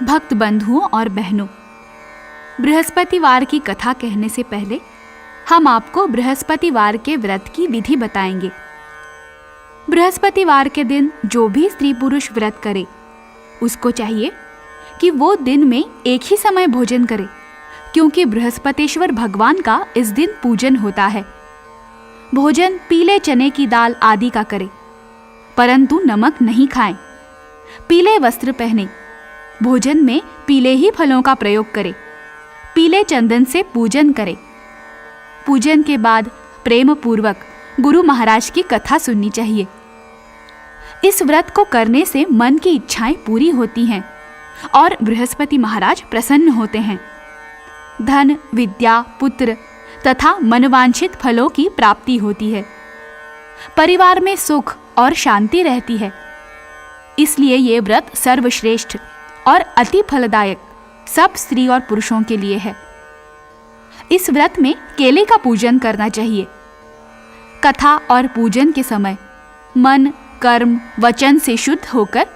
भक्त बंधुओं और बहनों, बृहस्पतिवार की कथा कहने से पहले हम आपको बृहस्पतिवार के व्रत की विधि बताएंगे। बृहस्पतिवार के दिन जो भी स्त्री पुरुष व्रत करे, उसको चाहिए कि वो दिन में एक ही समय भोजन करे, क्योंकि बृहस्पतिश्वर भगवान का इस दिन पूजन होता है। भोजन पीले चने की दाल आदि का करे, परंतु नमक नहीं खाएं। पीले वस्त्र पहने, भोजन में पीले ही फलों का प्रयोग करें। पीले चंदन से पूजन करें। पूजन के बाद प्रेम पूर्वक गुरु महाराज की कथा सुननी चाहिए। इस व्रत को करने से मन की इच्छाएं पूरी होती हैं और बृहस्पति महाराज प्रसन्न होते हैं। धन, विद्या, पुत्र तथा मनवांछित फलों की प्राप्ति होती है। परिवार में सुख और शांति रहती है। इसलिए ये व्रत सर्वश्रेष्ठ और अति फलदायक सब स्त्री और पुरुषों के लिए है। इस व्रत में केले का पूजन करना चाहिए। कथा और पूजन के समय मन, कर्म, वचन से शुद्ध होकर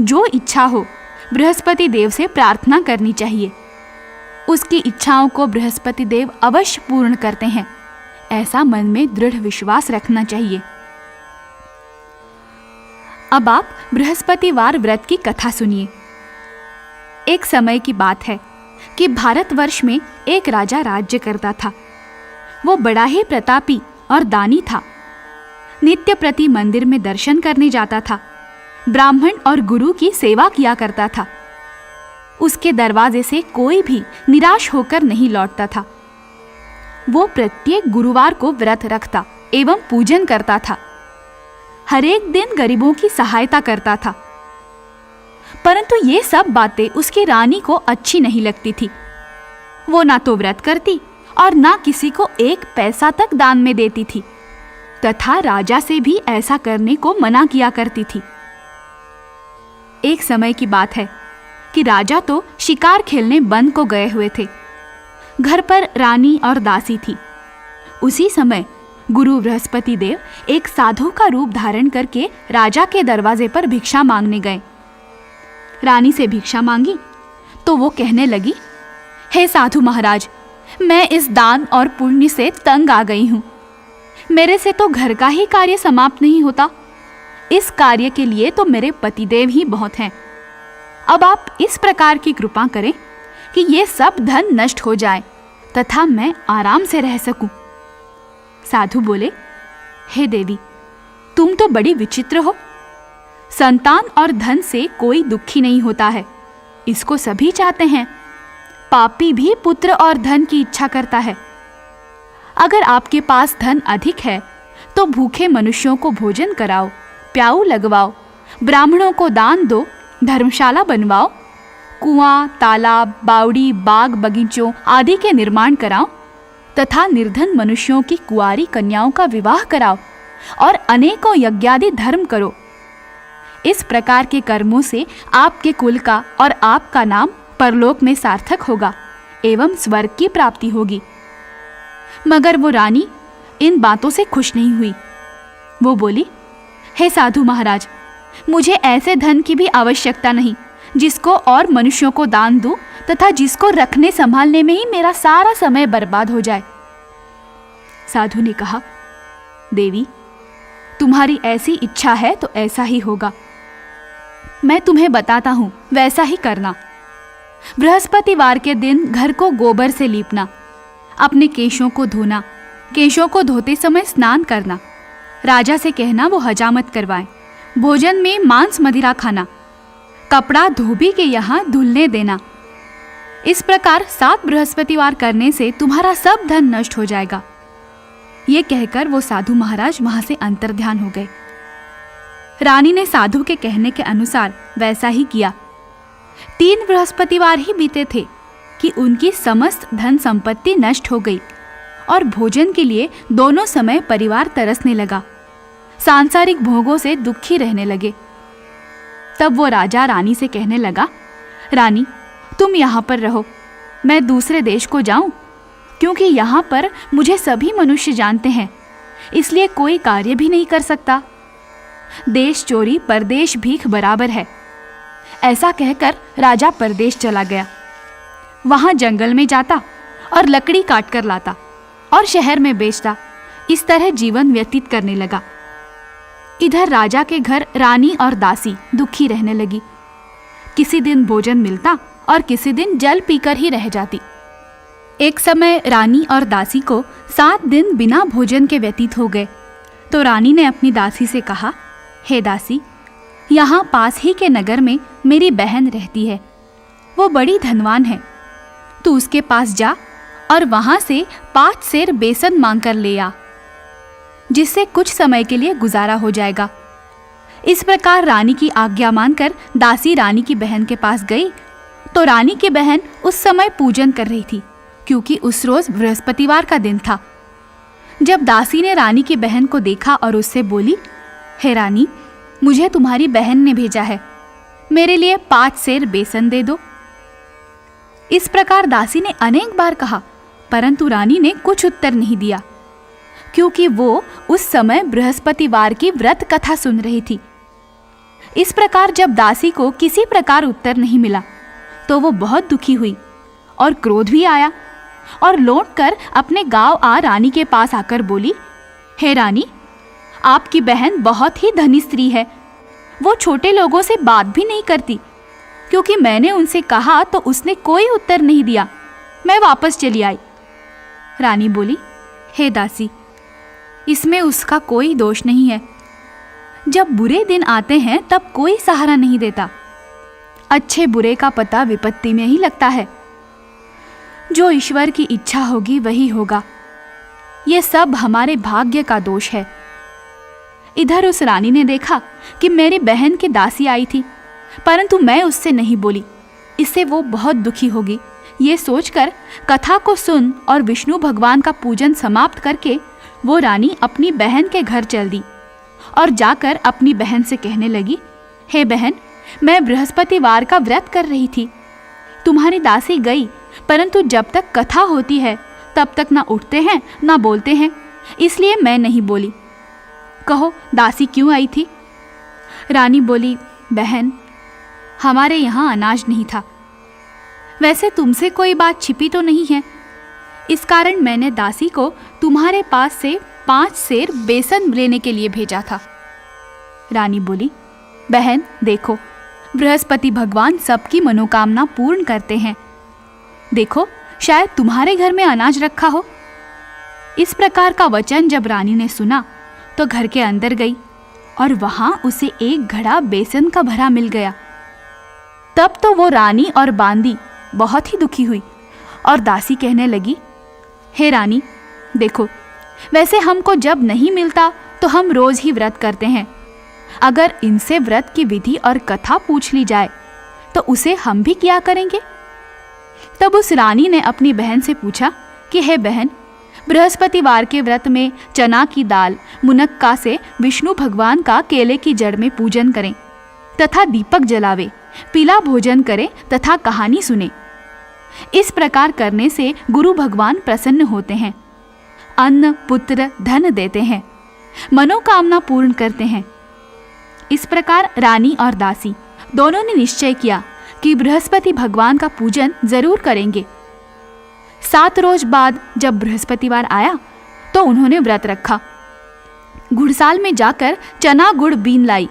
जो इच्छा हो बृहस्पति देव से प्रार्थना करनी चाहिए। उसकी इच्छाओं को बृहस्पति देव अवश्य पूर्ण करते हैं, ऐसा मन में दृढ़ विश्वास रखना चाहिए। अब आप बृहस्पतिवार व्रत की कथा सुनिए। एक समय की बात है कि भारतवर्ष में एक राजा राज्य करता था। वो बड़ा ही प्रतापी और दानी था। नित्य प्रति मंदिर में दर्शन करने जाता था। ब्राह्मण और गुरु की सेवा किया करता था। उसके दरवाजे से कोई भी निराश होकर नहीं लौटता था। वो प्रत्येक गुरुवार को व्रत रखता एवं पूजन करता था। हर एक दिन गरीबों की सहायता करता था। परंतु ये सब बातें उसकी रानी को अच्छी नहीं लगती थी। वो ना तो व्रत करती और ना किसी को एक पैसा तक दान में देती थी, तथा राजा से भी ऐसा करने को मना किया करती थी। एक समय की बात है कि राजा तो शिकार खेलने वन को गए हुए थे। घर पर रानी और दासी थी। उसी समय गुरु बृहस्पति देव एक साधु का रूप धारण करके राजा के दरवाजे पर भिक्षा मांगने गए। रानी से भिक्षा मांगी तो वो कहने लगी, हे साधु महाराज, मैं इस दान और पुण्य से तंग आ गई हूँ। मेरे से तो घर का ही कार्य समाप्त नहीं होता। इस कार्य के लिए तो मेरे पतिदेव ही बहुत हैं। अब आप इस प्रकार की कृपा करें कि ये सब धन नष्ट हो जाए तथा मैं आराम से रह सकूं। साधु बोले, हे देवी, तुम तो बड़ी विचित्र हो। संतान और धन से कोई दुखी नहीं होता है, इसको सभी चाहते हैं। पापी भी पुत्र और धन की इच्छा करता है। अगर आपके पास धन अधिक है तो भूखे मनुष्यों को भोजन कराओ, प्याऊ लगवाओ, ब्राह्मणों को दान दो, धर्मशाला बनवाओ, कुआं, तालाब, बावड़ी, बाग बगीचों आदि के निर्माण कराओ तथा निर्धन मनुष्यों की कुंवारी कन्याओं का विवाह कराओ और अनेकों यज्ञादि धर्म करो। इस प्रकार के कर्मों से आपके कुल का और आपका नाम परलोक में सार्थक होगा एवं स्वर्ग की प्राप्ति होगी। मगर वो रानी इन बातों से खुश नहीं हुई। वो बोली, हे साधु महाराज, मुझे ऐसे धन की भी आवश्यकता नहीं जिसको और मनुष्यों को दान दूं तथा जिसको रखने संभालने में ही मेरा सारा समय बर्बाद हो जाए। साधु ने कहा, देवी, तुम्हारी ऐसी इच्छा है तो ऐसा ही होगा। मैं तुम्हें बताता हूं, वैसा ही करना। बृहस्पतिवार के दिन घर को गोबर से लीपना, अपने केशों को धोना, केशों को धोते समय स्नान करना, राजा से कहना वो हजामत करवाएं, भोजन में मांस मदिरा खाना, कपड़ा धोबी के यहाँ धुलने देना। इस प्रकार 7 बृहस्पतिवार करने से तुम्हारा सब धन नष्ट हो जाएगा। ये कहकर वो साधु महाराज वहां से अंतर्ध्यान हो गए। रानी ने साधु के कहने के अनुसार वैसा ही किया। 3 बृहस्पतिवार ही बीते थे कि उनकी समस्त धन संपत्ति नष्ट हो गई और भोजन के लिए दोनों समय परिवार तरसने लगा। सांसारिक भोगों से दुखी रहने लगे। तब वो राजा रानी से कहने लगा, रानी, तुम यहाँ पर रहो, मैं दूसरे देश को जाऊं, क्योंकि यहाँ पर मुझे सभी मनुष्य जानते हैं, इसलिए कोई कार्य भी नहीं कर सकता। देश चोरी परदेश भीख बराबर है। ऐसा कहकर राजा परदेश चला गया। वहां जंगल में जाता और लकड़ी काट कर लाता और शहर में बेचता। इस तरह जीवन व्यतीत करने लगा। इधर राजा के घर रानी और दासी दुखी रहने लगी। किसी दिन भोजन मिलता और किसी दिन जल पीकर ही रह जाती। एक समय रानी और दासी को 7 दिन बिना भोजन के व्यतीत हो गए। तो रानी ने अपनी दासी से कहा, हे दासी, यहाँ पास ही के नगर में मेरी बहन रहती है। वो बड़ी धनवान है। तू उसके पास जा और वहां से 5 सेर बेसन मांग कर ले आ, जिससे कुछ समय के लिए गुजारा हो जाएगा। इस प्रकार रानी की आज्ञा मानकर दासी रानी की बहन के पास गई। तो रानी की बहन उस समय पूजन कर रही थी, क्योंकि उस रोज बृहस्पतिवार का दिन था। जब दासी ने रानी की बहन को देखा और उससे बोली, हे रानी, मुझे तुम्हारी बहन ने भेजा है, मेरे लिए 5 सेर बेसन दे दो। इस प्रकार दासी ने अनेक बार कहा, परंतु रानी ने कुछ उत्तर नहीं दिया, क्योंकि वो उस समय बृहस्पतिवार की व्रत कथा सुन रही थी। इस प्रकार जब दासी को किसी प्रकार उत्तर नहीं मिला तो वो बहुत दुखी हुई और क्रोध भी आया और लौटकर अपने गांव आ रानी के पास आकर बोली, हे रानी, आपकी बहन बहुत ही धनी स्त्री है। वो छोटे लोगों से बात भी नहीं करती, क्योंकि मैंने उनसे कहा तो उसने कोई उत्तर नहीं दिया। मैं वापस चली आई। रानी बोली, हे दासी, इसमें उसका कोई दोष नहीं है। जब बुरे दिन आते हैं तब कोई सहारा नहीं देता। अच्छे बुरे का पता विपत्ति में ही लगता है। जो ईश्वर की इच्छा होगी वही होगा। ये सब हमारे भाग्य का दोष है। इधर उस रानी ने देखा कि मेरी बहन की दासी आई थी, परंतु मैं उससे नहीं बोली, इससे वो बहुत दुखी होगी। ये सोचकर कथा को सुन और विष्णु भगवान का पूजन समाप्त करके वो रानी अपनी बहन के घर चल दी और जाकर अपनी बहन से कहने लगी, हे बहन, मैं बृहस्पतिवार का व्रत कर रही थी। तुम्हारी दासी गई, परंतु जब तक कथा होती है तब तक ना उठते हैं ना बोलते हैं, इसलिए मैं नहीं बोली। कहो, दासी क्यों आई थी? रानी बोली, बहन, हमारे यहाँ अनाज नहीं था। वैसे तुमसे कोई बात छिपी तो नहीं है, इस कारण मैंने दासी को तुम्हारे पास से 5 सेर बेसन लेने के लिए भेजा था। रानी बोली, बहन देखो, बृहस्पति भगवान सबकी मनोकामना पूर्ण करते हैं। देखो, शायद तुम्हारे घर में अनाज रखा हो। इस प्रकार का वचन जब रानी ने सुना तो घर के अंदर गई और वहां उसे एक घड़ा बेसन का भरा मिल गया। तब तो वो रानी और बांदी बहुत ही दुखी हुई और दासी कहने लगी, हे रानी, देखो, वैसे हमको जब नहीं मिलता तो हम रोज ही व्रत करते हैं। अगर इनसे व्रत की विधि और कथा पूछ ली जाए तो उसे हम भी किया करेंगे। तब उस रानी ने अपनी बहन से पूछा कि हे बहन, बृहस्पतिवार के व्रत में चना की दाल मुनक्का से विष्णु भगवान का केले की जड़ में पूजन करें तथा दीपक जलावे, पीला भोजन करें तथा कहानी सुने। इस प्रकार करने से गुरु भगवान प्रसन्न होते हैं, अन्न पुत्र धन देते हैं, मनोकामना पूर्ण करते हैं। इस प्रकार रानी और दासी दोनों ने निश्चय किया कि बृहस्पति भगवान का पूजन जरूर करेंगे। 7 रोज बाद जब बृहस्पतिवार आया तो उन्होंने व्रत रखा। घुड़साल में जाकर चना गुड़ बीन लाई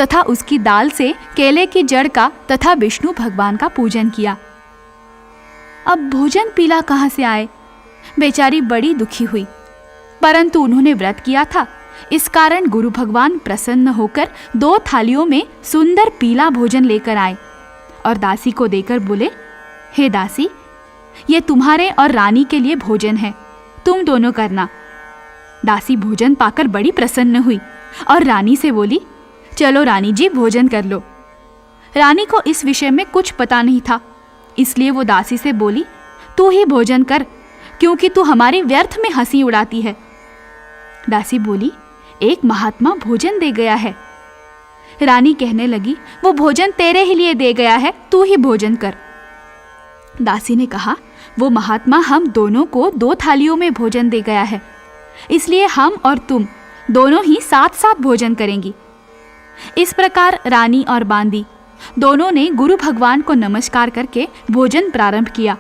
तथा उसकी दाल से केले की जड़ का तथा विष्णु भगवान का पूजन किया। अब भोजन पीला कहाँ से आए? बेचारी बड़ी दुखी हुई, परंतु उन्होंने व्रत किया था, इस कारण गुरु भगवान प्रसन्न होकर 2 थालियों में सुंदर पीला भोजन लेकर आए और दासी को देकर बोले, हे दासी, ये तुम्हारे और रानी के लिए भोजन है, तुम दोनों करना। दासी भोजन पाकर बड़ी प्रसन्न हुई और रानी से बोली, चलो रानी जी, भोजन कर लो। रानी को इस विषय में कुछ पता नहीं था, इसलिए वो दासी से बोली, तू ही भोजन कर, क्योंकि तू हमारी व्यर्थ में हंसी उड़ाती है। दासी बोली, एक महात्मा भोजन दे गया है। रानी कहने लगी, वो भोजन तेरे ही लिए दे गया है, तू ही भोजन कर। दासी ने कहा, वो महात्मा हम दोनों को 2 थालियों में भोजन दे गया है, इसलिए हम और तुम दोनों ही साथ साथ भोजन करेंगी। इस प्रकार रानी और बांदी दोनों ने गुरु भगवान को नमस्कार करके भोजन प्रारंभ किया।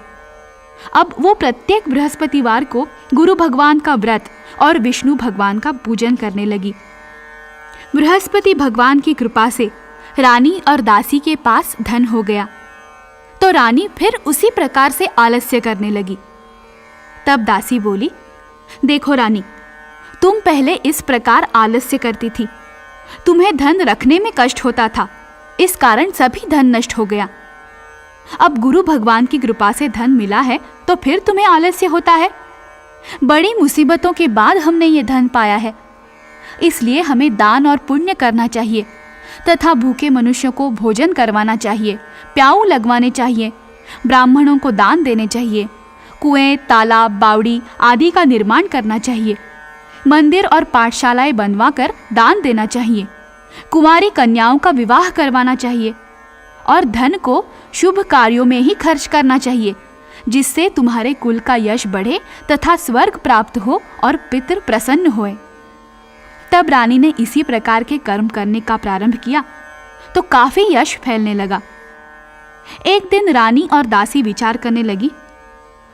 अब वो प्रत्येक बृहस्पतिवार को गुरु भगवान का व्रत और विष्णु भगवान का पूजन करने लगी। बृहस्पति भगवान की कृपा से रानी और दासी के पास धन हो गया, तो रानी फिर उसी प्रकार से आलस्य करने लगी। तब दासी बोली, देखो रानी, तुम पहले इस प्रकार आलस्य करती थी, तुम्हें धन रखने में कष्ट होता था, इस कारण सभी धन नष्ट हो गया। अब गुरु भगवान की कृपा से धन मिला है तो फिर तुम्हें आलस्य होता है। बड़ी मुसीबतों के बाद हमने ये धन पाया है, इसलिए हमें दान और पुण्य करना चाहिए तथा भूखे मनुष्यों को भोजन करवाना चाहिए, प्याऊ लगवाने चाहिए, ब्राह्मणों को दान देने चाहिए, कुएं, तालाब, बावड़ी आदि का निर्माण करना चाहिए, मंदिर और पाठशालाएं बनवाकर दान देना चाहिए, कुंवारी कन्याओं का विवाह करवाना चाहिए और धन को शुभ कार्यों में ही खर्च करना चाहिए, जिससे तुम्हारे कुल का यश बढ़े तथा स्वर्ग प्राप्त हो और पितृ प्रसन्न होए। तब रानी ने इसी प्रकार के कर्म करने का प्रारंभ किया तो काफी यश फैलने लगा। एक दिन रानी और दासी विचार करने लगी,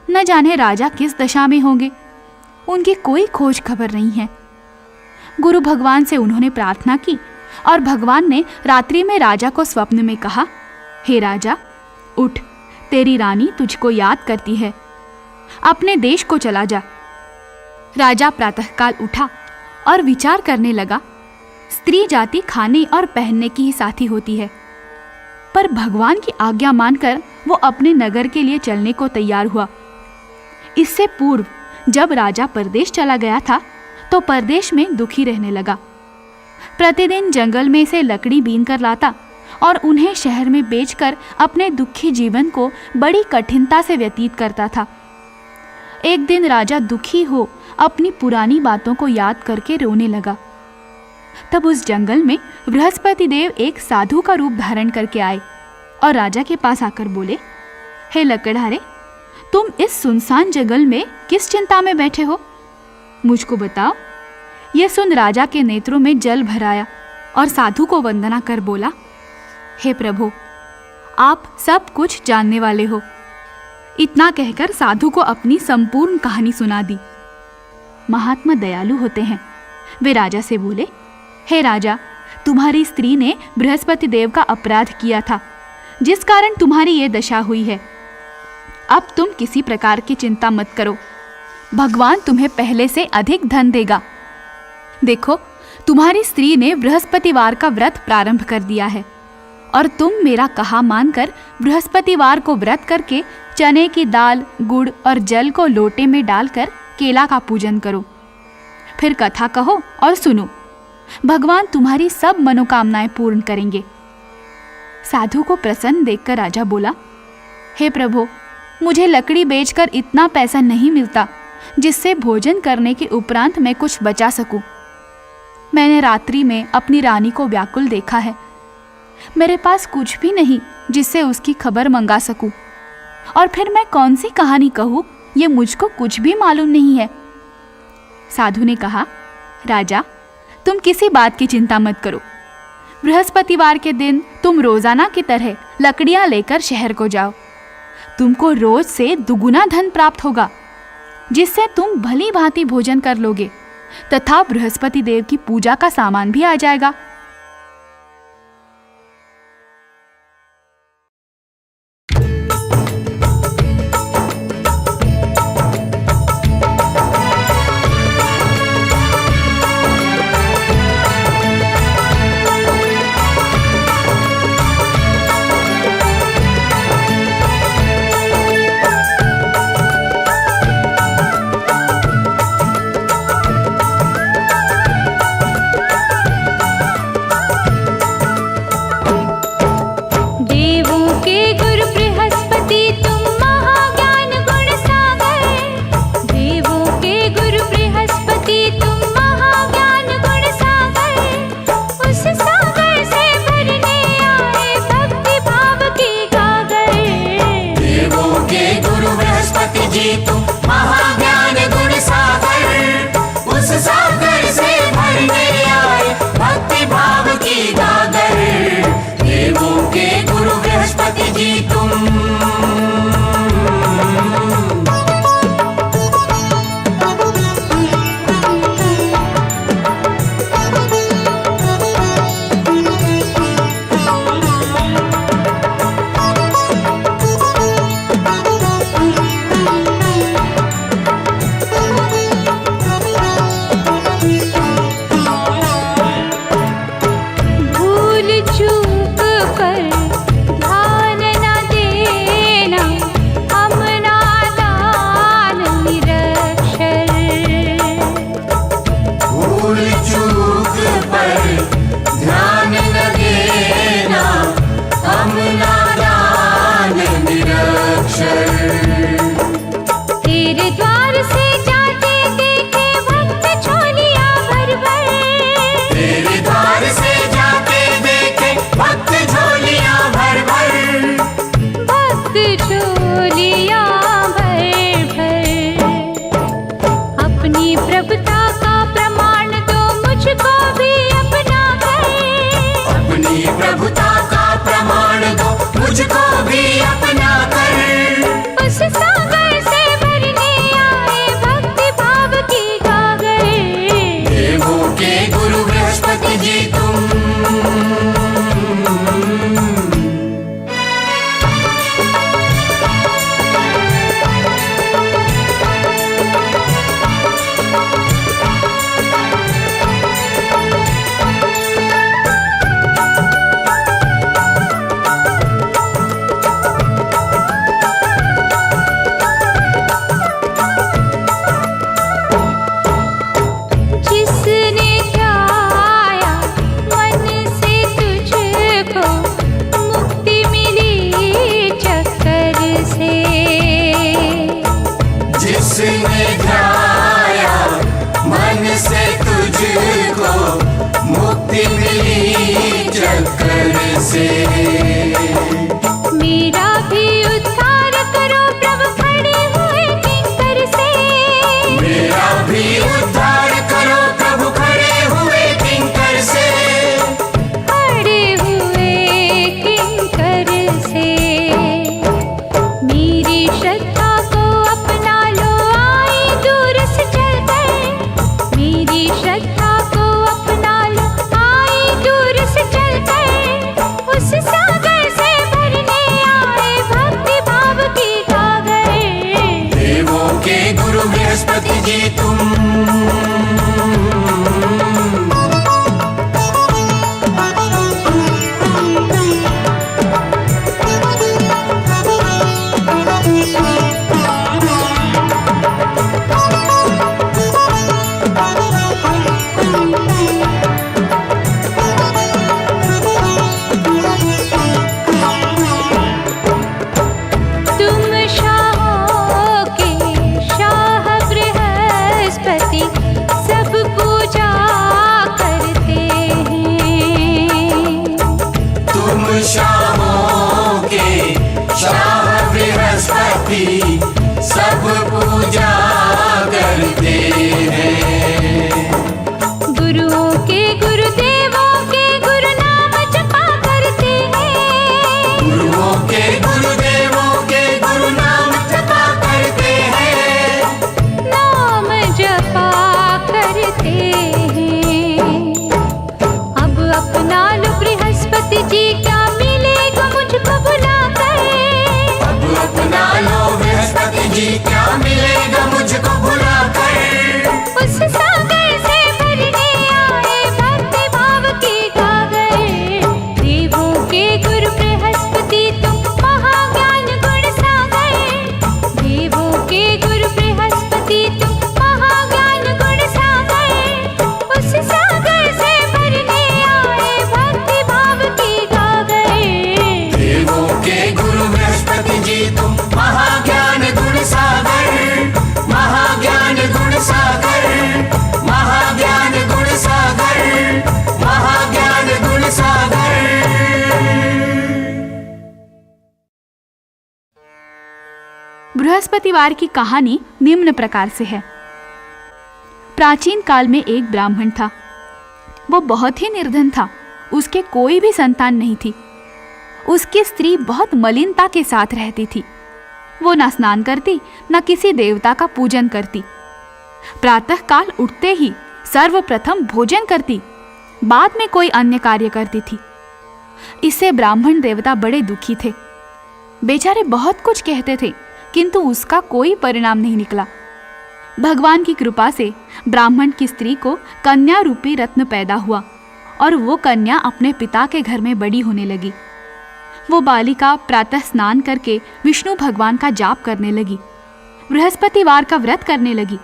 न जाने राजा किस दशा में होंगे, उनकी कोई खोज खबर नहीं है। गुरु भगवान से उन्होंने प्रार्थना की और भगवान ने रात्रि में राजा को स्वप्न में कहा, हे राजा, उठ, तेरी रानी तुझको याद करती है, अपने देश को चला जा। राजा प्रातःकाल उठा और विचार करने लगा, स्त्री जाति खाने और पहनने की ही साथी होती है, पर भगवान की आज्ञा मानकर वो अपने नगर के लिए चलने को तैयार हुआ। इससे पूर्व जब राजा परदेश चला गया था तो परदेश में दुखी रहने लगा। प्रतिदिन जंगल में से लकड़ी बीन कर लाता और उन्हें शहर में बेचकर अपने दुखी जीवन को बड़ी कठिनता से व्यतीत करता था। एक दिन राजा दुखी हो अपनी पुरानी बातों को याद करके रोने लगा। तब उस जंगल में बृहस्पति देव एक साधु का रूप धारण करके आए और राजा के पास आकर बोले, हे लकड़हारे, तुम इस सुनसान जंगल में किस चिंता में बैठे हो, मुझको बताओ। यह सुन राजा के नेत्रों में जल भर आया और साधु को वंदना कर बोला, हे प्रभु, आप सब कुछ जानने वाले हो। इतना कहकर साधु को अपनी संपूर्ण कहानी सुना दी। महात्मा दयालु होते हैं। वे राजा से बोले, हे राजा, तुम्हारी स्त्री ने बृहस्पति देव का अपराध किया था, जिस कारण तुम्हारी ये दशा हुई है। अब तुम किसी प्रकार की चिंता मत करो, भगवान तुम्हें पहले से अधिक धन देगा। देखो, तुम्हारी स्त्री ने बृहस्पतिवार का व्रत प्रारंभ कर दिया है और तुम मेरा कहा मानकर बृहस्पतिवार को व्रत करके चने की दाल, गुड़ और जल को लोटे में डालकर केला का पूजन करो। फिर कथा कहो और सुनो, भगवान तुम्हारी सब मनोकामनाएं पूर्ण करेंगे। साधु को प्रसन्न देखकर राजा बोला, हे प्रभु, मुझे लकड़ी बेचकर इतना पैसा नहीं मिलता जिससे भोजन करने के उपरांत मैं कुछ बचा सकूं। मैंने रात्रि में अपनी रानी को व्याकुल देखा है। मेरे पास कुछ भी नहीं जिससे उसकी खबर मंगा सकूं, और फिर मैं कौन सी कहानी कहूं, ये मुझको कुछ भी मालूम नहीं है। साधु ने कहा, राजा, तुम किसी बात की चिंता मत करो। बृहस्पतिवार के दिन तुम रोजाना की तरह लकड़ियां लेकर शहर को जाओ। तुमको रोज से दुगुना धन प्राप्त होगा, जिससे तुम भली भांति भोजन कर लोगे तथा बृहस्पति देव की पूजा का सामान भी आ जाएगा। से। मेरा भी उद्धार करो प्रभु खड़े हुए किंकर से। मेरा भी उद्धार करो प्रभु खड़े हुए किंकर से। खड़े हुए किंकर से। मेरी श्रद्धा को अपना लो आई दूर से चलकर। मेरी श्रद्धा को अपना लो आई दूर से चलकर। उस सागर से भरने आए भक्ति भाव की गागर। देवों के गुरु बृहस्पति जी तुम, तुम शाहों के शाह बृहस्पति सब पूजा करते हैं। तुम शाहों के शाह बृहस्पति सब पूजा करते हैं। गुरुओं के गुरुदेवों के गुरु नाम जपा करते हैं। गुरुओं के गुरुदेवों के गुरु नाम जपा करते हैं। नाम जपा करते हैं। अब अपना लो बृहस्पति जी क्या मिलेगा मुझको बुलाकर। अब अपना लो बृहस्पति जी क्या मिलेगा मुझको भुलाकर। उस सागर से भरने आए भक्ति भाव की गागर। देवों के गुरु बृहस्पति तुम महाज्ञान गुण सागर। देवों के गुरु बृहस्पति तुम महाज्ञान गुण सागर। उस सागर से भरने आए भक्ति भाव की गागर। देवों के गुरु बृहस्पति जी तुम महाज्ञान गुण सागर। महाज्ञान गुण सागर। महाज्ञान गुण सागर। महाज्ञान गुण सागर। बृहस्पतिवार की कहानी निम्न प्रकार से है। प्राचीन काल में एक ब्राह्मण था। वो बहुत ही निर्धन था। उसके कोई भी संतान नहीं थी। उसकी स्त्री बहुत मलिनता के साथ रहती थी। वो न स्नान करती न किसी देवता का पूजन करती। प्रातः काल उठते ही सर्वप्रथम भोजन करती, बाद में कोई अन्य कार्य करती थी। इससे ब्राह्मण देवता बड़े दुखी थे। बेचारे बहुत कुछ कहते थे, किंतु उसका कोई परिणाम नहीं निकला। भगवान की कृपा से ब्राह्मण की स्त्री को कन्या रूपी रत्न पैदा हुआ और वो कन्या अपने पिता के घर में बड़ी होने लगी। वो बालिका प्रातः स्नान करके विष्णु भगवान का जाप करने लगी, बृहस्पतिवार का व्रत करने लगी।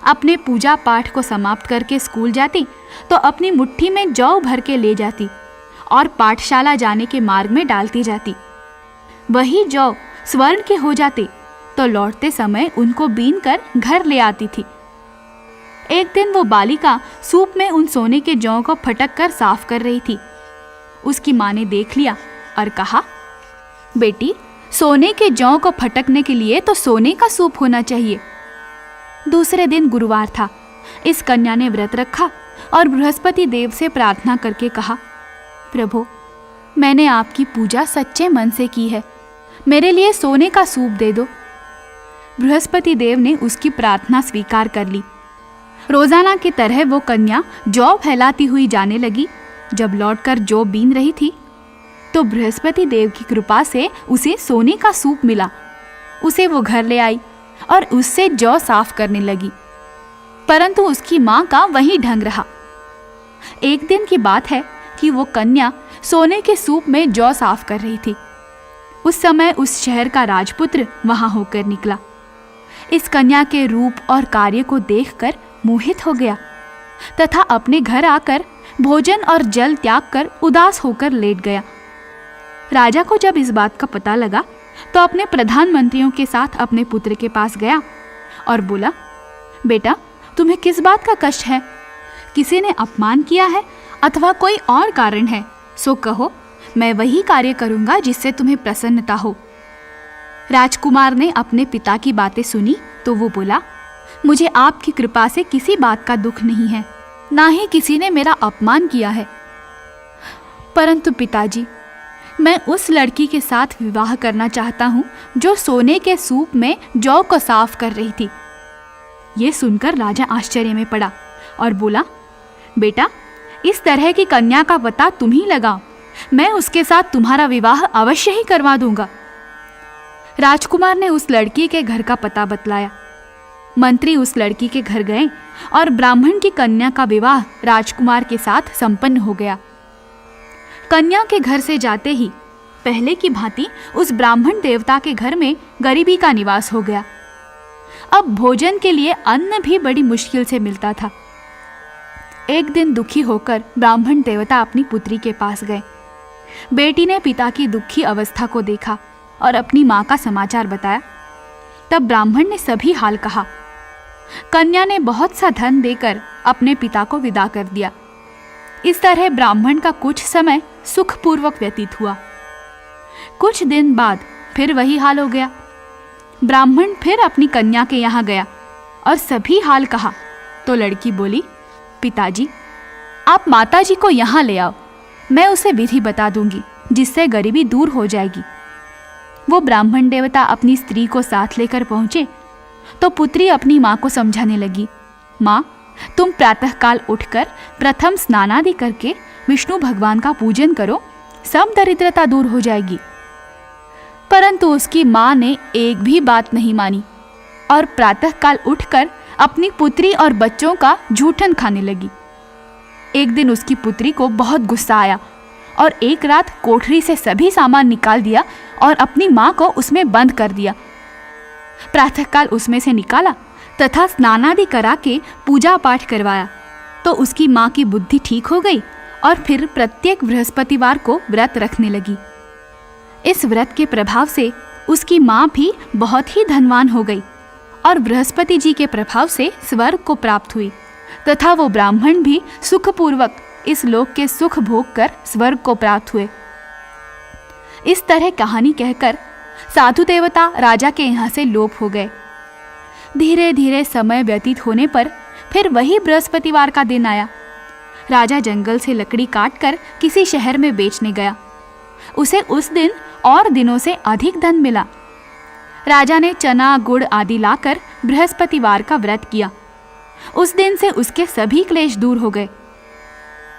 अपने पूजा पाठ को समाप्त करके स्कूल जाती तो अपनी मुट्ठी में जौ भर के ले जाती और पाठशाला जाने के मार्ग में डालती जाती। वही जौ स्वर्ण के हो जाते तो लौटते समय उनको बीन कर घर ले आती थी। एक दिन वो बालिका सूप में उन सोने के जौ को फटक कर साफ कर रही थी। उसकी माँ ने देख लिया और कहा, बेटी, सोने के जौ को फटकने के लिए तो सोने का सूप होना चाहिए। दूसरे दिन गुरुवार था। इस कन्या ने व्रत रखा और बृहस्पति देव से प्रार्थना करके कहा, प्रभु, मैंने आपकी पूजा सच्चे मन से की है, मेरे लिए सोने का सूप दे दो। बृहस्पति देव ने उसकी प्रार्थना स्वीकार कर ली। रोजाना की तरह वो कन्या जौ फैलाती हुई जाने लगी। जब लौटकर जौ बीन रही थी तो बृहस्पति देव की कृपा से उसे सोने का सूप मिला। उसे वो घर ले आई और उससे जौ साफ करने लगी, परंतु उसकी माँ का वही ढंग रहा। एक दिन की बात है कि वो कन्या सोने के सूप में जौ साफ कर रही थी। उस समय उस शहर का राजपुत्र वहां होकर निकला। इस कन्या के रूप और कार्य को देखकर मोहित हो गया तथा अपने घर आकर भोजन और जल त्याग कर उदास होकर लेट गया। राजा को जब इस बात का पता लगा तो अपने प्रधानमंत्रियों के साथ अपने पुत्र के पास गया और बोला, बेटा, तुम्हें किस बात का कष्ट है? किसी ने अपमान किया है अथवा कोई और कारण है? सो कहो, मैं वही कार्य करूंगा जिससे तुम्हें प्रसन्नता हो। राजकुमार ने अपने पिता की बातें सुनी तो वो बोला, मुझे आपकी कृपा से किसी बात का दुख नहीं है, ना ही किसी ने मेरा अपमान किया है। परंतु पिताजी, मैं उस लड़की के साथ विवाह करना चाहता हूँ जो सोने के सूप में जौ को साफ कर रही थी। ये सुनकर राजा आश्चर्य में पड़ा और बोला, बेटा, इस तरह की कन्या का पता तुम ही लगाओ, मैं उसके साथ तुम्हारा विवाह अवश्य ही करवा दूंगा। राजकुमार ने उस लड़की के घर का पता बतलाया। मंत्री उस लड़की के घर गए और ब्राह्मण की कन्या का विवाह राजकुमार के साथ संपन्न हो गया। कन्या के घर से जाते ही पहले की भांति उस ब्राह्मण देवता के घर में गरीबी का निवास हो गया। अब भोजन के लिए अन्न भी बड़ी मुश्किल से मिलता था। एक दिन दुखी होकर ब्राह्मण देवता अपनी पुत्री के पास गए। बेटी ने पिता की दुखी अवस्था को देखा और अपनी माँ का समाचार बताया। तब ब्राह्मण ने सभी हाल कहा। कन्या ने बहुत सा धन देकर अपने पिता को विदा कर दिया। इस तरह ब्राह्मण का कुछ समय सुखपूर्वक व्यतीत हुआ। कुछ दिन बाद फिर वही हाल हो गया। ब्राह्मण फिर अपनी कन्या के यहाँ गया और सभी हाल कहा तो लड़की बोली, पिताजी, आप माताजी को यहाँ ले आओ, मैं उसे विधि बता दूंगी जिससे गरीबी दूर हो जाएगी। वो ब्राह्मण देवता अपनी स्त्री को साथ लेकर पहुंचे तो पुत्री अपनी माँ को समझाने लगी, माँ, तुम प्रातःकाल उठकर प्रथम स्नानादि करके विष्णु भगवान का पूजन करो, सब दरिद्रता दूर हो जाएगी। परंतु उसकी माँ ने एक भी बात नहीं मानी और प्रातःकाल उठकर अपनी पुत्री और बच्चों का जूठन खाने लगी। एक दिन उसकी पुत्री को बहुत गुस्सा आया और एक रात कोठरी से सभी सामान निकाल दिया और अपनी माँ को उसमें बंद कर दिया। प्रातःकाल उसमें से निकाला तथा स्नानादि करा के पूजा पाठ करवाया तो उसकी माँ की बुद्धि ठीक हो गई और फिर प्रत्येक बृहस्पतिवार को व्रत रखने लगी। इस व्रत के प्रभाव से उसकी माँ भी बहुत ही धनवान हो गई और बृहस्पति जी के प्रभाव से स्वर्ग को प्राप्त हुई तथा वो ब्राह्मण भी सुखपूर्वक इस लोक के सुख भोग कर स्वर्ग को प्राप्त हुए। इस तरह कहानी कहकर साधु देवता राजा के यहाँ से लोप हो गए। धीरे धीरे समय व्यतीत होने पर फिर वही बृहस्पतिवार का दिन आया। राजा जंगल से लकड़ी काटकर किसी शहर में बेचने गया। उसे उस दिन और दिनों से अधिक धन मिला। राजा ने चना गुड़ आदि लाकर बृहस्पतिवार का व्रत किया। उस दिन से उसके सभी क्लेश दूर हो गए।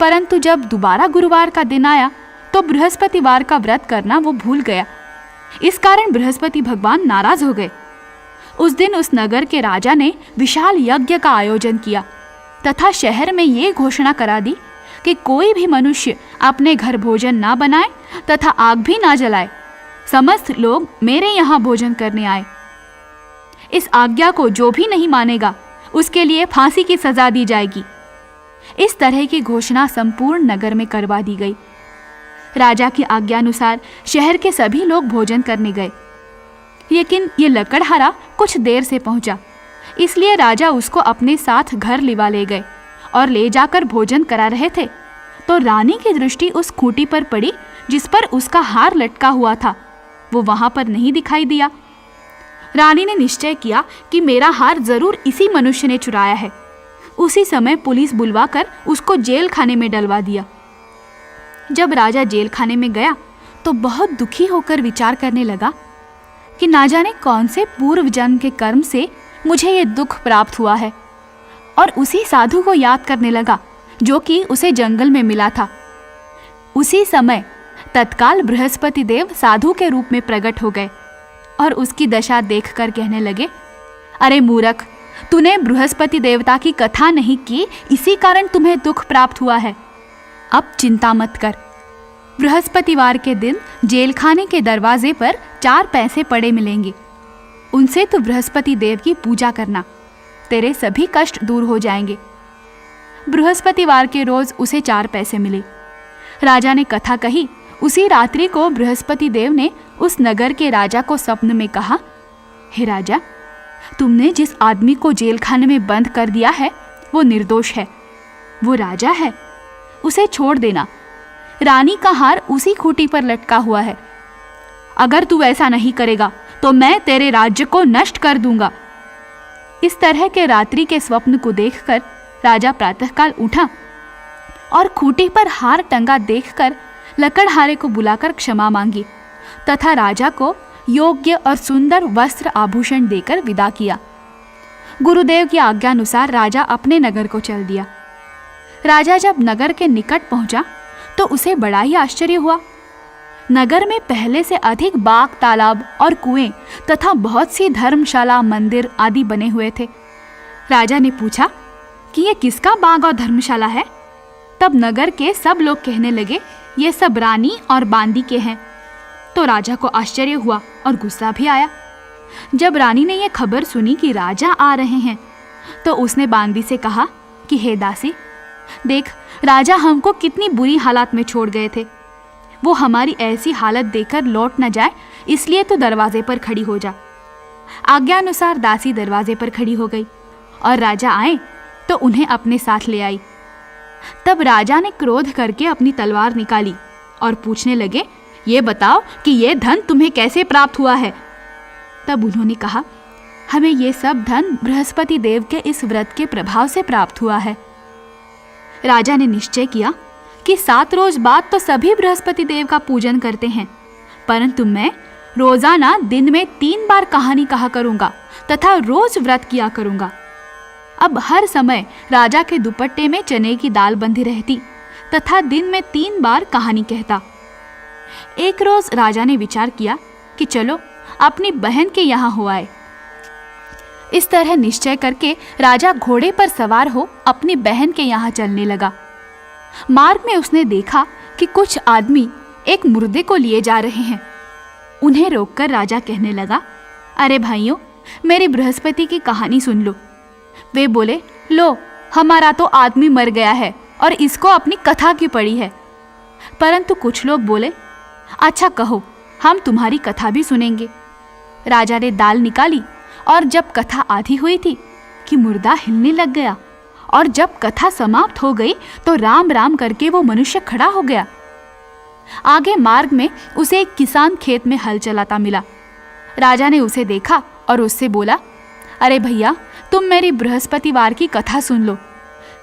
परंतु जब दोबारा गुरुवार का दिन आया तो बृहस्पतिवार का व्रत करना वो भूल गया। इस कारण बृहस्पति भगवान नाराज हो गए। उस दिन उस नगर के राजा ने विशाल यज्ञ का आयोजन किया तथा शहर में ये घोषणा करा दी कि कोई भी मनुष्य अपने घर भोजन ना बनाए तथा आग भी ना जलाए। समस्त लोग मेरे यहाँ भोजन करने आए। इस आज्ञा को जो भी नहीं मानेगा उसके लिए फांसी की सजा दी जाएगी। इस तरह की घोषणा संपूर्ण नगर में करवा दी गई। राजा की आज्ञानुसार शहर के सभी लोग भोजन करने गए, लेकिन ये लकड़हारा कुछ देर से पहुंचा, इसलिए राजा उसको अपने साथ घर लिवा ले गए और ले जाकर भोजन करा रहे थे तो रानी की दृष्टि उस खूंटी पर पड़ी जिस पर उसका हार लटका हुआ था। वो वहां पर नहीं दिखाई दिया। रानी ने निश्चय किया कि मेरा हार जरूर इसी मनुष्य ने चुराया है। उसी समय पुलिस बुलवाकर उसको जेल खाने में डलवा दिया। जब राजा जेल खाने में गया तो बहुत दुखी होकर विचार करने लगा कि ना जाने कौन से पूर्व जन्म के कर्म से मुझे ये दुख प्राप्त हुआ है, और उसी साधु को याद करने लगा जो कि उसे जंगल में मिला था। उसी समय तत्काल बृहस्पति देव साधु के रूप में प्रकट हो गए और उसकी दशा देखकर कहने लगे, अरे मूर्ख, तूने बृहस्पति देवता की कथा नहीं की, इसी कारण तुम्हें दुख प्राप्त हुआ है। अब चिंता मत कर। बृहस्पतिवार के दिन जेल खाने के दरवाजे पर 4 पैसे पड़े मिलेंगे। उनसे तो बृहस्पति देव की पूजा करना, तेरे सभी कष्ट दूर हो जाएंगे। बृहस्पतिवार के रोज उसे 4 पैसे मिले। राजा ने कथा कही। उसी रात्रि को बृहस्पति देव ने उस नगर के राजा को स्वप्न में कहा, हे राजा, तुमने जिस आदमी को जेल खाने में बंद कर दिया है वो निर्दोष है, वो राजा है, उसे छोड़ देना। रानी का हार उसी खूंटी पर लटका हुआ है। अगर तू ऐसा नहीं करेगा तो मैं तेरे राज्य को नष्ट कर दूंगा। इस तरह के रात्रि के स्वप्न को देखकर राजा प्रातःकाल उठा और खूंटी पर हार टंगा देखकर लकड़हारे को बुलाकर क्षमा मांगी तथा राजा को योग्य और सुंदर वस्त्र आभूषण देकर विदा किया। गुरुदेव की आज्ञानुसार राजा अपने नगर को चल दिया। राजा जब नगर के निकट पहुंचा तो उसे बड़ा ही आश्चर्य हुआ। नगर में पहले से अधिक बाग, तालाब और कुएं तथा बहुत सी धर्मशाला, मंदिर आदि बने हुए थे। राजा ने पूछा कि ये किसका बाग और धर्मशाला है? तब नगर के सब लोग कहने लगे, ये सब रानी और बांदी के हैं। तो राजा को आश्चर्य हुआ और गुस्सा भी आया। जब रानी ने यह खबर सुनी कि राजा आ रहे हैं तो उसने बांदी से कहा कि हे दासी, देख राजा हमको कितनी बुरी हालत में छोड़ गए थे। वो हमारी ऐसी हालत देखकर लौट न जाए, इसलिए तो दरवाजे पर खड़ी हो जा। आज्ञानुसार दासी दरवाजे पर खड़ी हो गई और राजा आए तो उन्हें अपने साथ ले आई। तब राजा ने क्रोध करके अपनी तलवार निकाली और पूछने लगे, ये बताओ कि ये धन तुम्हें कैसे प्राप्त हुआ है? तब उन्होंने कहा, हमें ये सब धन बृहस्पति देव के इस व्रत के प्रभाव से प्राप्त हुआ है। राजा ने निश्चय किया कि 7 रोज बाद तो सभी बृहस्पति देव का पूजन करते हैं, परंतु मैं रोजाना दिन में 3 बार कहानी कहा करूंगा तथा रोज व्रत किया करूंगा। अब हर समय राजा के दुपट्टे में चने की दाल बंधी रहती तथा दिन में 3 बार कहानी कहता। एक रोज राजा ने विचार किया कि चलो अपनी बहन के यहाँ हो आए। इस तरह निश्चय करके राजा घोड़े पर सवार हो अपनी बहन के यहाँ चलने लगा। मार्ग में उसने देखा कि कुछ आदमी एक मुर्दे को लिए जा रहे हैं। उन्हें रोककर राजा कहने लगा, अरे भाइयों, मेरी बृहस्पति की कहानी सुन लो। वे बोले, लो, हमारा तो आदमी मर गया है और इसको अपनी कथा की पड़ी है। परंतु कुछ लोग बोले, अच्छा कहो, हम तुम्हारी कथा भी सुनेंगे। राजा ने दाल निकाली और जब कथा आधी हुई थी कि मुर्दा हिलने लग गया, और जब कथा समाप्त हो गई तो राम राम करके वो मनुष्य खड़ा हो गया। आगे मार्ग में उसे एक किसान खेत में हल चलाता मिला। राजा ने उसे देखा और उससे बोला, अरे भैया, तुम मेरी बृहस्पतिवार की कथा सुन लो।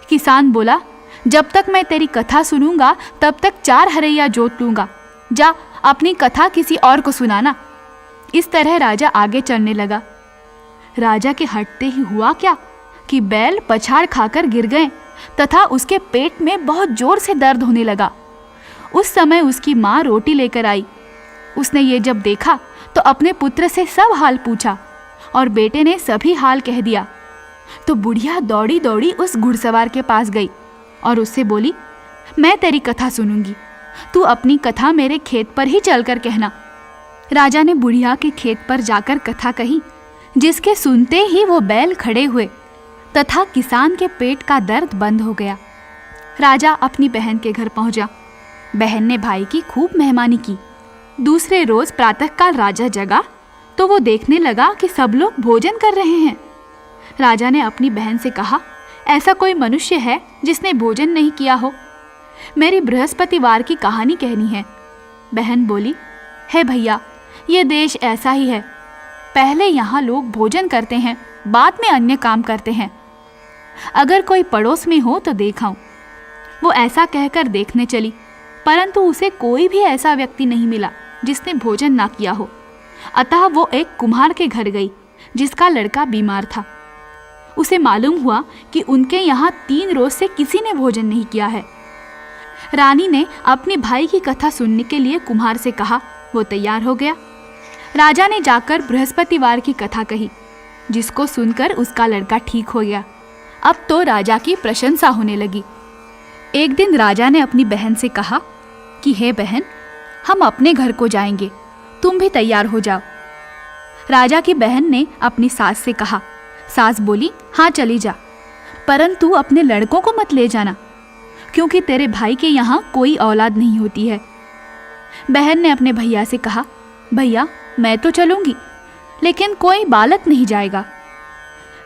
किसान बोला, जब तक मैं तेरी कथा सुनूंगा तब तक 4 हरैया जोत लूंगा। जा अपनी कथा किसी और को सुनाना। इस तरह राजा आगे चलने लगा। राजा के हटते ही हुआ क्या कि बैल पछाड़ खाकर गिर गए तथा उसके पेट में बहुत जोर से दर्द होने लगा। उस समय उसकी माँ रोटी लेकर आई। उसने ये जब देखा तो अपने पुत्र से सब हाल पूछा और बेटे ने सभी हाल कह दिया। तो बुढ़िया दौड़ी दौड़ी उस घुड़सवार के पास गई और उससे बोली, मैं तेरी कथा सुनूंगी, तू अपनी कथा मेरे खेत पर ही चलकर कहना। राजा ने बुढ़िया के खेत पर जाकर कथा कही, जिसके सुनते ही वो बैल खड़े हुए तथा किसान के पेट का दर्द बंद हो गया। राजा अपनी बहन के घर पहुंचा। बहन ने भाई की खूब मेहमानी की। दूसरे रोज प्रातःकाल राजा जगा तो वो देखने लगा कि सब लोग भोजन कर रहे हैं। राजा ने अपनी बहन से कहा, ऐसा कोई मनुष्य है जिसने भोजन नहीं किया हो? मेरी बृहस्पतिवार की कहानी कहनी है। बहन बोली, हे भैया, ये देश ऐसा ही है। पहले यहाँ लोग भोजन करते हैं, बाद में अन्य काम करते हैं। अगर कोई पड़ोस में हो तो देखाऊं। वो ऐसा कहकर देखने चली, परंतु उसे कोई भी ऐसा व्यक्ति नहीं मिला जिसने भोजन ना किया हो। अतः वो एक कुम्हार के घर गई जिसका लड़का बीमार था। उसे मालूम हुआ कि उनके यहाँ 3 रोज से किसी ने भोजन नहीं किया है। रानी ने अपने भाई की कथा सुनने के लिए कुम्हार से कहा। वो तैयार हो गया। राजा ने जाकर बृहस्पतिवार की कथा कही, जिसको सुनकर उसका लड़का ठीक हो गया। अब तो राजा की प्रशंसा होने लगी। एक दिन राजा ने अपनी बहन से कहा कि हे बहन, हम अपने घर को जाएंगे, तुम भी तैयार हो जाओ। राजा की बहन ने अपनी सास से कहा। सास बोली, हाँ चली जा, परंतु अपने लड़कों को मत ले जाना, क्योंकि तेरे भाई के यहाँ कोई औलाद नहीं होती है। बहन ने अपने भैया से कहा, भैया मैं तो चलूंगी, लेकिन कोई बालक नहीं जाएगा।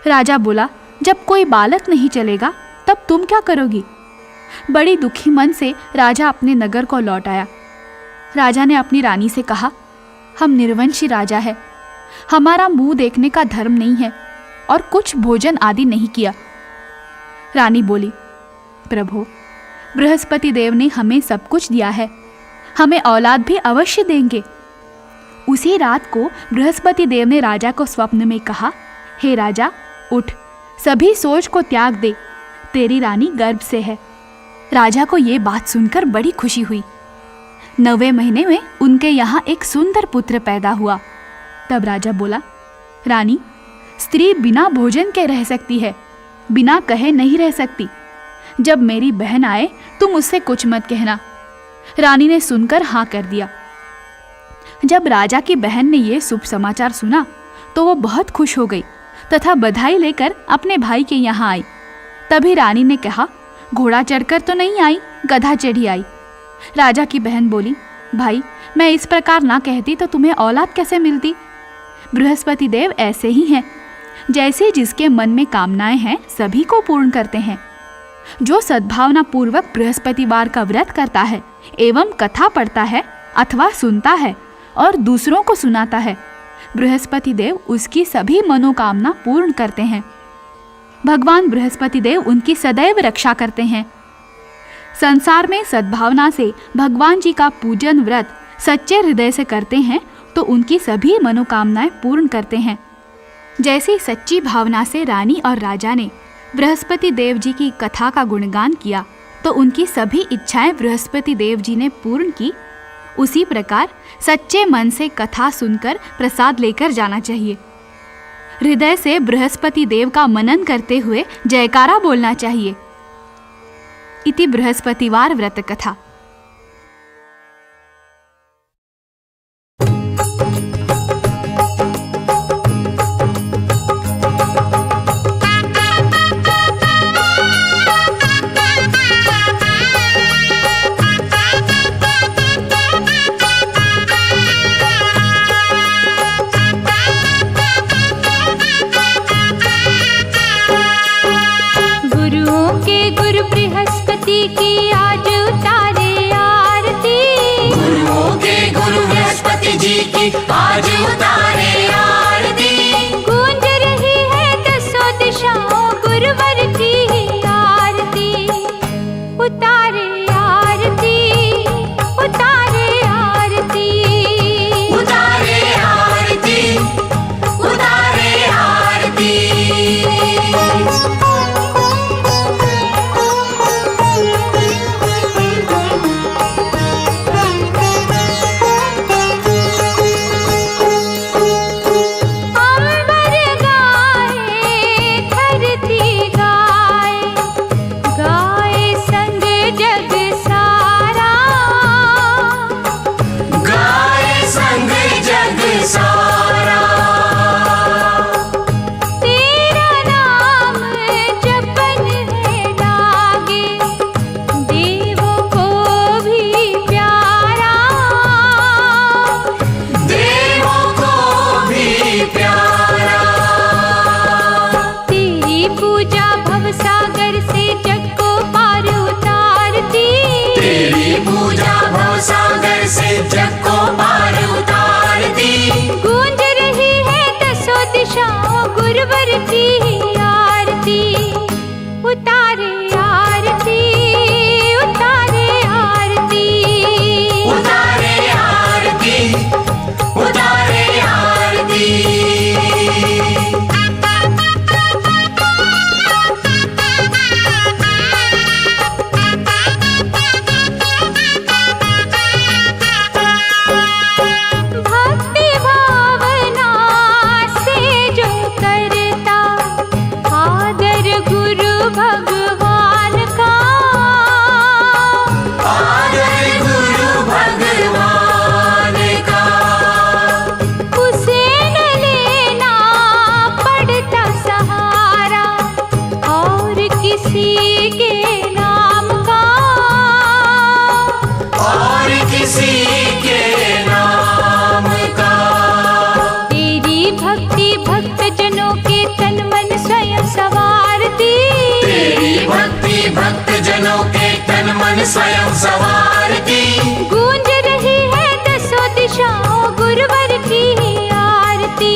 राजा बोला, जब कोई बालक नहीं चलेगा तब तुम क्या करोगी? बड़ी दुखी मन से राजा अपने नगर को लौट आया। राजा ने अपनी रानी से कहा, हम निर्वंशी राजा है, हमारा मुंह देखने का धर्म नहीं है और कुछ भोजन आदि नहीं किया। रानी बोली, प्रभु, बृहस्पति देव ने हमें सब कुछ दिया है, हमें औलाद भी अवश्य देंगे। उसी रात को बृहस्पति देव ने राजा को स्वप्न में कहा, हे राजा, उठ, सभी सोच को त्याग दे, तेरी रानी गर्भ से है। राजा को ये बात सुनकर बड़ी खुशी हुई। 9वें महीने में उनके यहाँ एक सुंदर पुत्र पैदा हुआ। तब राजा बोला, रानी, स्त्री बिना भोजन के रह सकती है, बिना कहे नहीं रह सकती। जब मेरी बहन आए तुम उससे कुछ मत कहना। रानी ने सुनकर हाँ कर दिया। जब राजा की बहन ने यह शुभ समाचार सुना तो वो बहुत खुश हो गई तथा बधाई लेकर अपने भाई के यहाँ आई। तभी रानी ने कहा, घोड़ा चढ़कर तो नहीं आई, गधा चढ़ी आई। राजा की बहन बोली, भाई, मैं इस प्रकार ना कहती तो तुम्हें औलाद कैसे मिलती। बृहस्पति देव ऐसे ही हैं, जैसे जिसके मन में कामनाएं हैं सभी को पूर्ण करते हैं। जो सद्भावना पूर्वक बृहस्पतिवार का व्रत करता है एवं कथा पढ़ता है अथवा सुनता है और दूसरों को सुनाता है, बृहस्पति देव उसकी सभी मनोकामना पूर्ण करते हैं। भगवान बृहस्पति देव उनकी सदैव रक्षा करते हैं। संसार में सद्भावना से भगवान जी का पूजन व्रत सच्चे हृदय से करते हैं तो उनकी सभी मनोकामनाएं पूर्ण करते हैं। जैसी सच्ची भावना से रानी और राजा ने बृहस्पति देव जी की कथा का गुणगान किया तो उनकी सभी इच्छाएं बृहस्पति देव जी ने पूर्ण की, उसी प्रकार सच्चे मन से कथा सुनकर प्रसाद लेकर जाना चाहिए। हृदय से बृहस्पति देव का मनन करते हुए जयकारा बोलना चाहिए। इति बृहस्पतिवार व्रत कथा। बृहस्पति की आज उतारे आरती, गुरुओं के गुरु बृहस्पति जी की आज उतारे आरती। गूंज रही है दसों दिशाओं गुरुवर की आरती। उतारे आरती, उतारे आरती, उतारे आरती, उतारे आरती। सागर से जग को पार उतारती। गूंज रही है दसों दिशाओं गुरुवर की आरती। उतारे आरती, उतारे आरती, उतारे आरती, उतारे आरती। भक्त जनों के मन स्वयं सवारती। गूंज रही है दसों दिशाओं गुरुवर की आरती।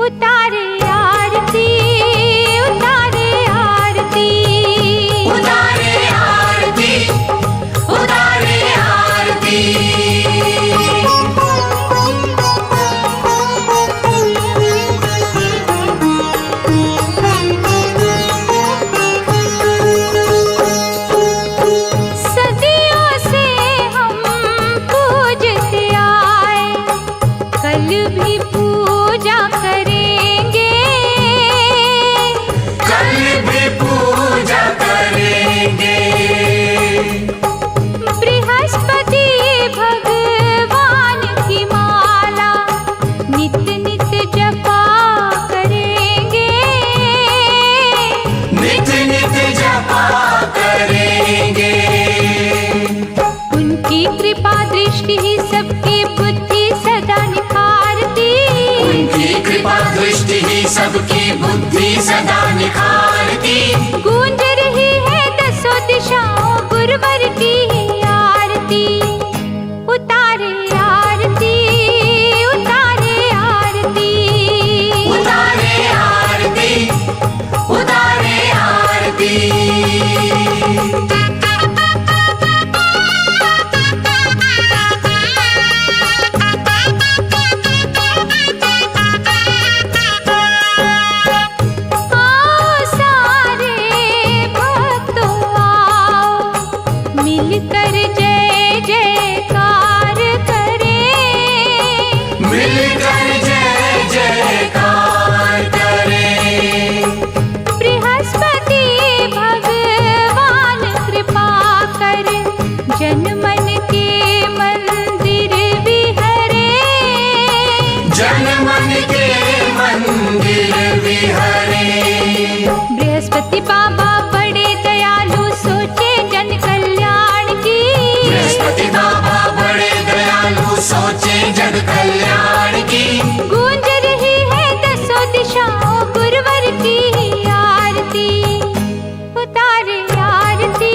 उतारे आरती, उतारे आरती, उतारे आरती, उतारे आरती। सदियों से हम पूजते आए, कल भी पूजा करेंगे। कल भी पूजा करेंगे। बृहस्पति भगवान की माला नित नित जपा करेंगे। नित नित जपा करेंगे। उनकी कृपा दृष्टि ही सबकी बुद्धि सदा निखारती। उनकी कृपा दृष्टि ही सबकी बुद्धि सदा निखारती। गूंज रही है दसों दिशाओं गुरुवर की आरती। उतारे आरती, उतारे आरती, उतारे आरती, उतारे आरती। आओ सारे भक्तों आओ, मिलकर जय जयकार करें। मिलकर जय जयकार करें। बृहस्पति भगवान कृपा कर जन मन के मंदिर विहरे। जन मन के मंदिर विहरे। बृहस्पति बाबा बड़े दयालु सोचे जन कल्याण की। बृहस्पति बाबा बड़े दयालु सोचे जग कल्याण की। गूंज रही है दसों दिशाओं गुरुवर की आरती। उतारे आरती,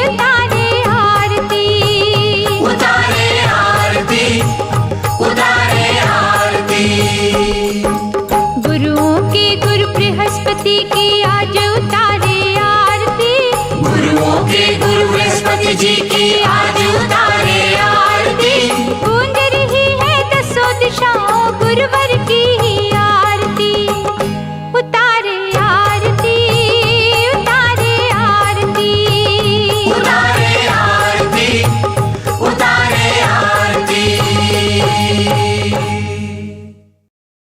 उतारे आरती, उतारे आरती, उतारे आरती। गुरुओं के गुरु बृहस्पति की आज उतारे आरती। गुरुओं के गुरु बृहस्पति जी की आज